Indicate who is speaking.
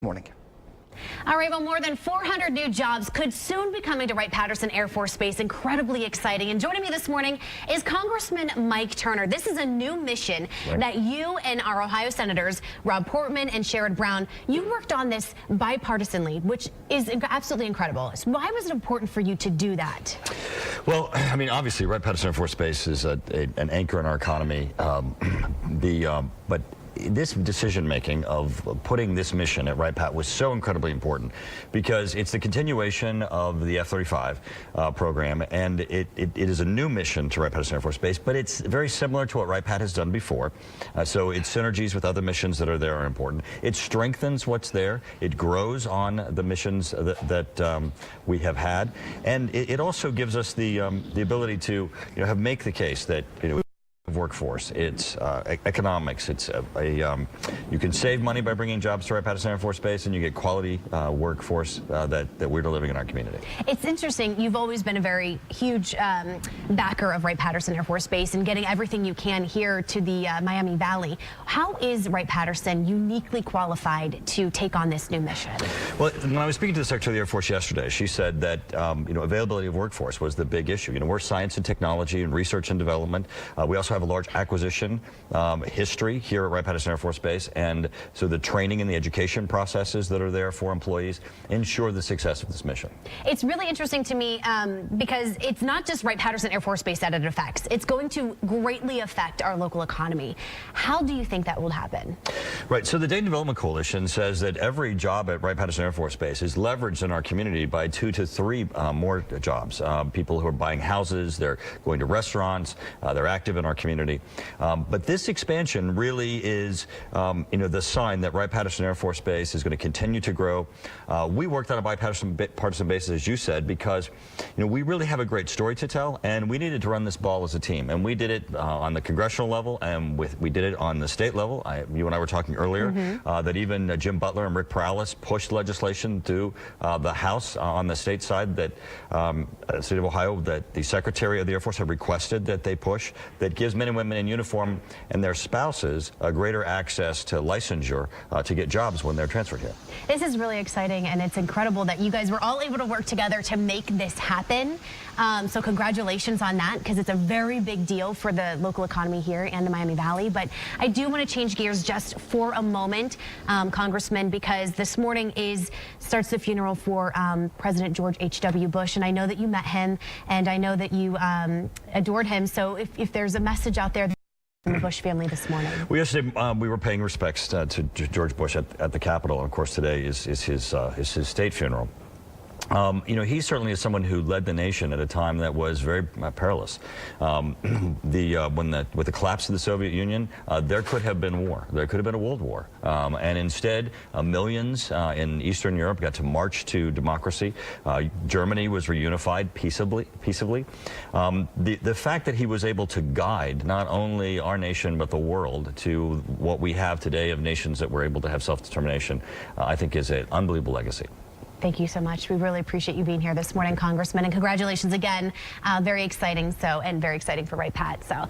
Speaker 1: Morning.
Speaker 2: All right, well, more than 400 new jobs could soon be coming to Wright-Patterson Air Force Base. Incredibly exciting. And joining me this morning is Congressman Mike Turner. This is a new mission that you and our Ohio Senators, Rob Portman and Sherrod Brown, you worked on this bipartisanly, which is absolutely incredible. So why was it important for you to do that?
Speaker 3: Well, I mean, obviously, Wright-Patterson Air Force Base is an anchor in our economy. But this decision-making of putting this mission at Wright-Pat was so incredibly important because it's the continuation of the F-35 program, and it is a new mission to Wright-Patterson Air Force Base, but it's very similar to what Wright-Pat has done before. So its synergies with other missions that are there are important. It strengthens what's there. It grows on the missions that we have had, and it also gives us the ability to make the case that workforce, it's economics, it's you can save money by bringing jobs to Wright-Patterson Air Force Base, and you get quality workforce that we're delivering in our community. It's
Speaker 2: interesting, you've always been a very huge backer of Wright-Patterson Air Force Base and getting everything you can here to the Miami Valley. How is Wright-Patterson uniquely qualified to take on this new mission?
Speaker 3: Well, when I was speaking to the Secretary of the Air Force yesterday, she said that availability of workforce was the big issue. We're science and technology and research and development. We also have a large acquisition history here at Wright-Patterson Air Force Base, and so the training and the education processes that are there for employees ensure the success of this mission.
Speaker 2: It's really interesting to me because it's not just Wright-Patterson Air Force Base that it affects. It's going to greatly affect our local economy. How do you think that will happen?
Speaker 3: Right, so the Dayton Development Coalition says that every job at Wright-Patterson Air Force Base is leveraged in our community by 2 to 3 more jobs. People who are buying houses, they're going to restaurants, they're active in our community. But this expansion really is, the sign that Wright-Patterson Air Force Base is going to continue to grow. We worked on a bipartisan basis, as you said, because we really have a great story to tell, and we needed to run this ball as a team. And we did it on the congressional level, and we did it on the state level. You and I were talking earlier that even Jim Butler and Rick Perales pushed legislation through the House on the state side that the state of Ohio, that the Secretary of the Air Force had requested that they push, that gives men and women in uniform and their spouses a greater access to licensure to get jobs when they're transferred here.
Speaker 2: This is really exciting, and it's incredible that you guys were all able to work together to make this happen. So congratulations on that, because it's a very big deal for the local economy here and the Miami Valley. But I do want to change gears just for a moment, Congressman, because this morning starts the funeral for President George H.W. Bush, and I know that you met him, and I know that you adored him. So if there's a message out there from the Bush family this morning.
Speaker 3: Well, yesterday we were paying respects to George Bush at the Capitol. And of course, today is his state funeral. He certainly is someone who led the nation at a time that was very perilous. With the collapse of the Soviet Union, there could have been war. There could have been a world war. And instead, millions in Eastern Europe got to march to democracy. Germany was reunified peaceably. The fact that he was able to guide not only our nation but the world to what we have today of nations that were able to have self-determination, I think is an unbelievable legacy.
Speaker 2: Thank you so much. We really appreciate you being here this morning, Congressman, and congratulations again. Very exciting, and very exciting for Wright-Pat.